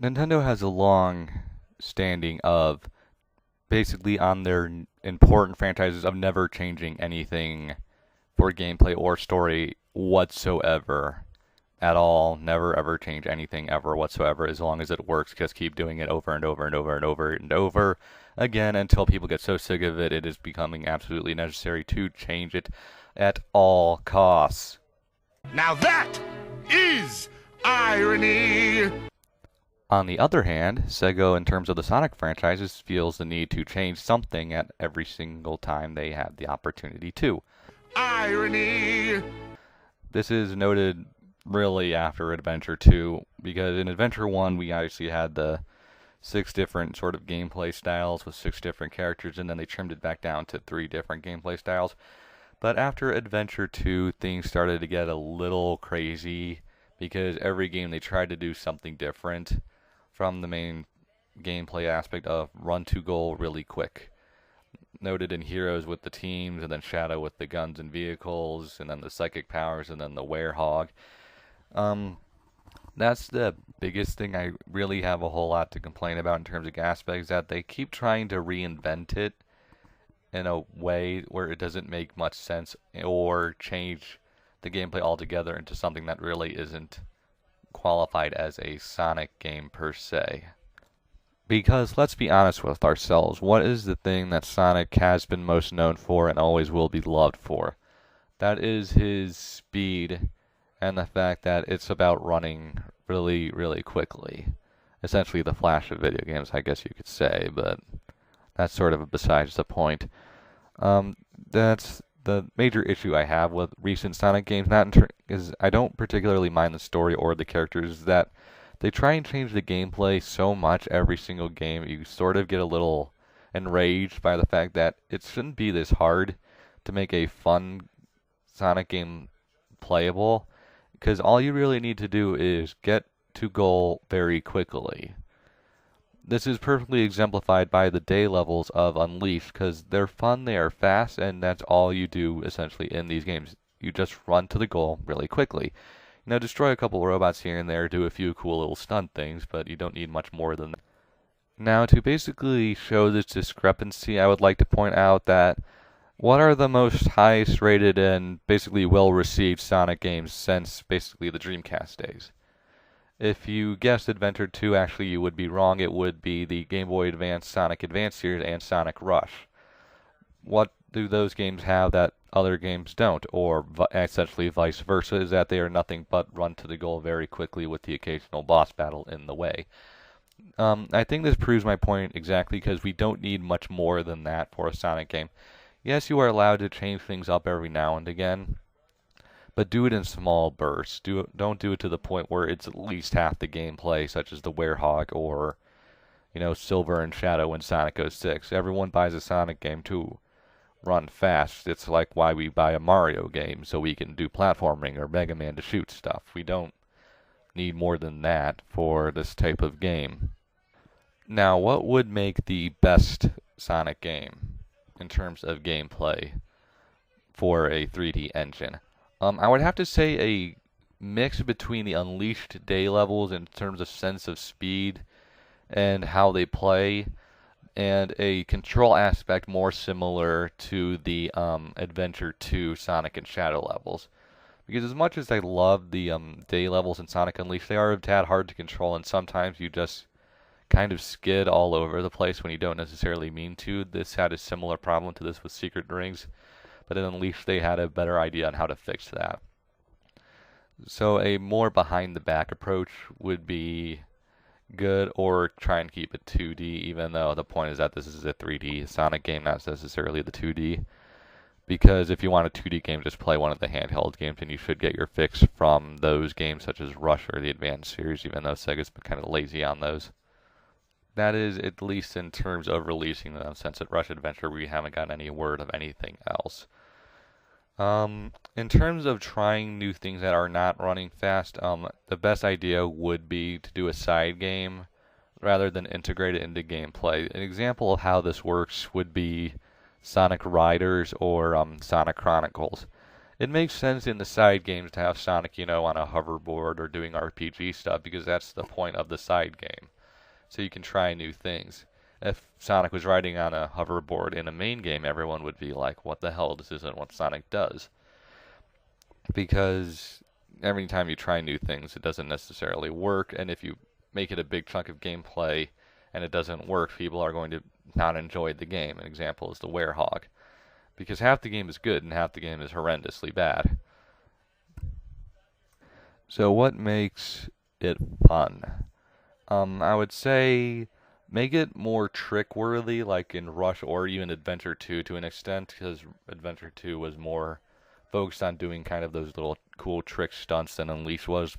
Nintendo has a long standing of basically on their important franchises of never changing anything for gameplay or story whatsoever at all. Never ever change anything ever whatsoever as long as it works. Just keep doing it over and over and over and over and over again until people get so sick of it, it is becoming absolutely necessary to change it at all costs. Now that is irony! On the other hand, Sega, in terms of the Sonic franchises, feels the need to change something at every single time they have the opportunity to. Irony! This is noted really after Adventure 2, because in Adventure 1 we obviously had the 6 different sort of gameplay styles with 6 different characters, and then they trimmed it back down to 3 different gameplay styles. But after Adventure 2, things started to get a little crazy, because every game they tried to do something different from the main gameplay aspect of run to goal really quick. Noted in Heroes with the teams, and then Shadow with the guns and vehicles, and then the psychic powers, and then the werehog. That's the biggest thing I really have a whole lot to complain about in terms of aspects, that they keep trying to reinvent it in a way where it doesn't make much sense or change the gameplay altogether into something that really isn't qualified as a Sonic game per se. Because let's be honest with ourselves, what is the thing that Sonic has been most known for and always will be loved for? That is his speed and the fact that it's about running really, really quickly. Essentially the Flash of video games, I guess you could say, but that's sort of besides the point. That's the major issue I have with recent Sonic games. Is I don't particularly mind the story or the characters. That they try and change the gameplay so much every single game. You sort of get a little enraged by the fact that it shouldn't be this hard to make a fun Sonic game playable, because all you really need to do is get to goal very quickly. This is perfectly exemplified by the day levels of Unleashed, because they're fun, they are fast, and that's all you do essentially in these games. You just run to the goal really quickly. You know, destroy a couple robots here and there, do a few cool little stunt things, but you don't need much more than that. Now, to basically show this discrepancy, I would like to point out that what are the most highest rated and basically well received Sonic games since basically the Dreamcast days? If you guessed Adventure 2, actually you would be wrong. It would be the Game Boy Advance Sonic Advance series and Sonic Rush. What do those games have that other games don't? Or essentially vice versa, is that they are nothing but run to the goal very quickly with the occasional boss battle in the way. I think this proves my point exactly, because we don't need much more than that for a Sonic game. Yes, you are allowed to change things up every now and again, but do it in small bursts. Don't do it to the point where it's at least half the gameplay, such as the Werehog or, Silver and Shadow in Sonic 06. Everyone buys a Sonic game to run fast. It's like why we buy a Mario game, so we can do platforming, or Mega Man to shoot stuff. We don't need more than that for this type of game. Now, what would make the best Sonic game in terms of gameplay for a 3D engine? I would have to say a mix between the Unleashed day levels in terms of sense of speed and how they play, and a control aspect more similar to the Adventure 2 Sonic and Shadow levels. Because as much as I love the day levels in Sonic Unleashed, they are a tad hard to control, and sometimes you just kind of skid all over the place when you don't necessarily mean to. This had a similar problem to this with Secret Rings, but in Unleashed they had a better idea on how to fix that. So a more behind-the-back approach would be good, or try and keep it 2D, even though the point is that this is a 3D Sonic game, not necessarily the 2D. Because if you want a 2D game, just play one of the handheld games, and you should get your fix from those games, such as Rush or the Advance series, even though Sega's been kind of lazy on those. That is, at least in terms of releasing them, since at Rush Adventure we haven't gotten any word of anything else. In terms of trying new things that are not running fast, the best idea would be to do a side game rather than integrate it into gameplay. An example of how this works would be Sonic Riders or Sonic Chronicles. It makes sense in the side games to have Sonic, on a hoverboard or doing RPG stuff, because that's the point of the side game. so you can try new things. If Sonic was riding on a hoverboard in a main game, everyone would be like, what the hell, this isn't what Sonic does. Because every time you try new things, it doesn't necessarily work, and if you make it a big chunk of gameplay and it doesn't work, people are going to not enjoy the game. An example is the Werehog, because half the game is good and half the game is horrendously bad. So what makes it fun? I would say make it more trick-worthy, like in Rush or even Adventure 2 to an extent, because Adventure 2 was more focused on doing kind of those little cool trick stunts than Unleashed was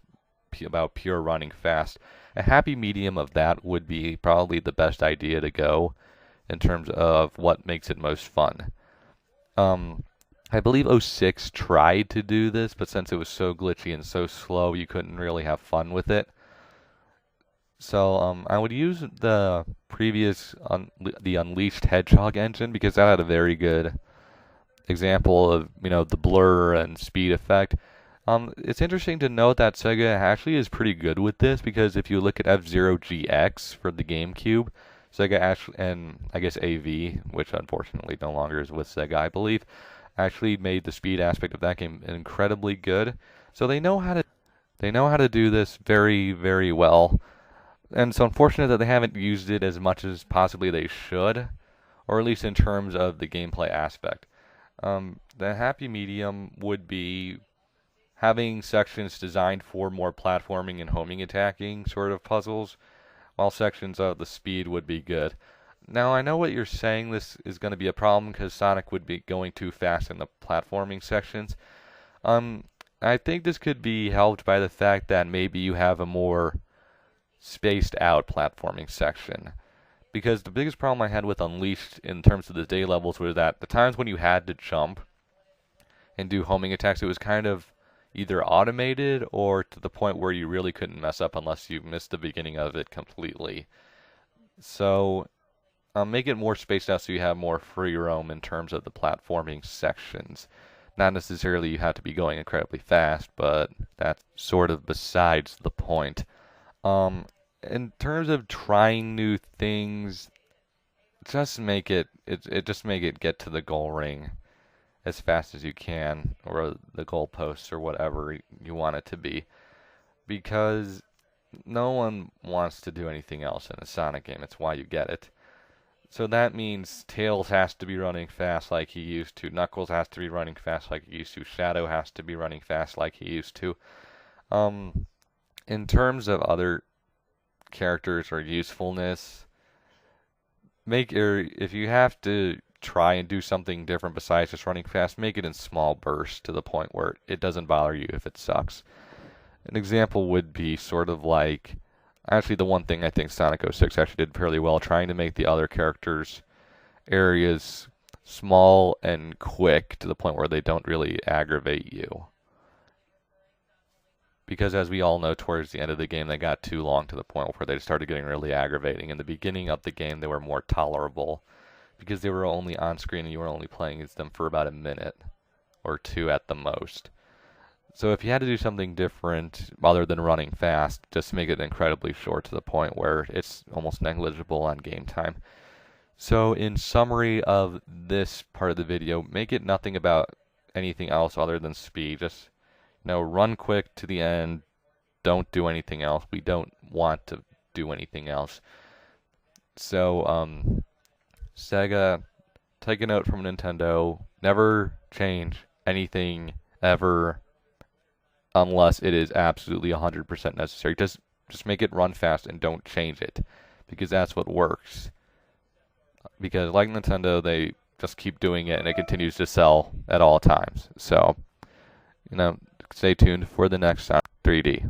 about pure running fast. A happy medium of that would be probably the best idea to go in terms of what makes it most fun. I believe 06 tried to do this, but since it was so glitchy and so slow, you couldn't really have fun with it. So I would use the previous the Unleashed Hedgehog engine, because that had a very good example of, the blur and speed effect. It's interesting to note that Sega actually is pretty good with this, because if you look at F-Zero GX for the GameCube, Sega actually, and I guess AV, which unfortunately no longer is with Sega, I believe, actually made the speed aspect of that game incredibly good. So they know how to do this very, very well. And it's unfortunate that they haven't used it as much as possibly they should, or at least in terms of the gameplay aspect. The happy medium would be having sections designed for more platforming and homing attacking sort of puzzles, while sections of the speed would be good. Now, I know what you're saying, this is going to be a problem because Sonic would be going too fast in the platforming sections. I think this could be helped by the fact that maybe you have a more spaced out platforming section. Because the biggest problem I had with Unleashed in terms of the day levels was that the times when you had to jump and do homing attacks, it was kind of either automated or to the point where you really couldn't mess up unless you missed the beginning of it completely. So make it more spaced out so you have more free roam in terms of the platforming sections. Not necessarily you have to be going incredibly fast, but that's sort of besides the point. In terms of trying new things, just make it get to the goal ring as fast as you can, or the goalposts, or whatever you want it to be, because no one wants to do anything else in a Sonic game. It's why you get it. So that means Tails has to be running fast like he used to, Knuckles has to be running fast like he used to, Shadow has to be running fast like he used to. In terms of other characters or usefulness, if you have to try and do something different besides just running fast, make it in small bursts to the point where it doesn't bother you if it sucks. An example would be sort of like, actually the one thing I think Sonic 06 actually did fairly well, trying to make the other characters' areas small and quick to the point where they don't really aggravate you. Because as we all know, towards the end of the game, they got too long to the point where they started getting really aggravating. In the beginning of the game, they were more tolerable because they were only on screen and you were only playing as them for about a minute or two at the most. So if you had to do something different other than running fast, just make it incredibly short to the point where it's almost negligible on game time. So in summary of this part of the video, make it nothing about anything else other than speed. Just run quick to the end. Don't do anything else. We don't want to do anything else. So, Sega, take a note from Nintendo. Never change anything ever unless it is absolutely 100% necessary. Just make it run fast and don't change it, because that's what works. Because like Nintendo, they just keep doing it and it continues to sell at all times. So, stay tuned for the next 3D.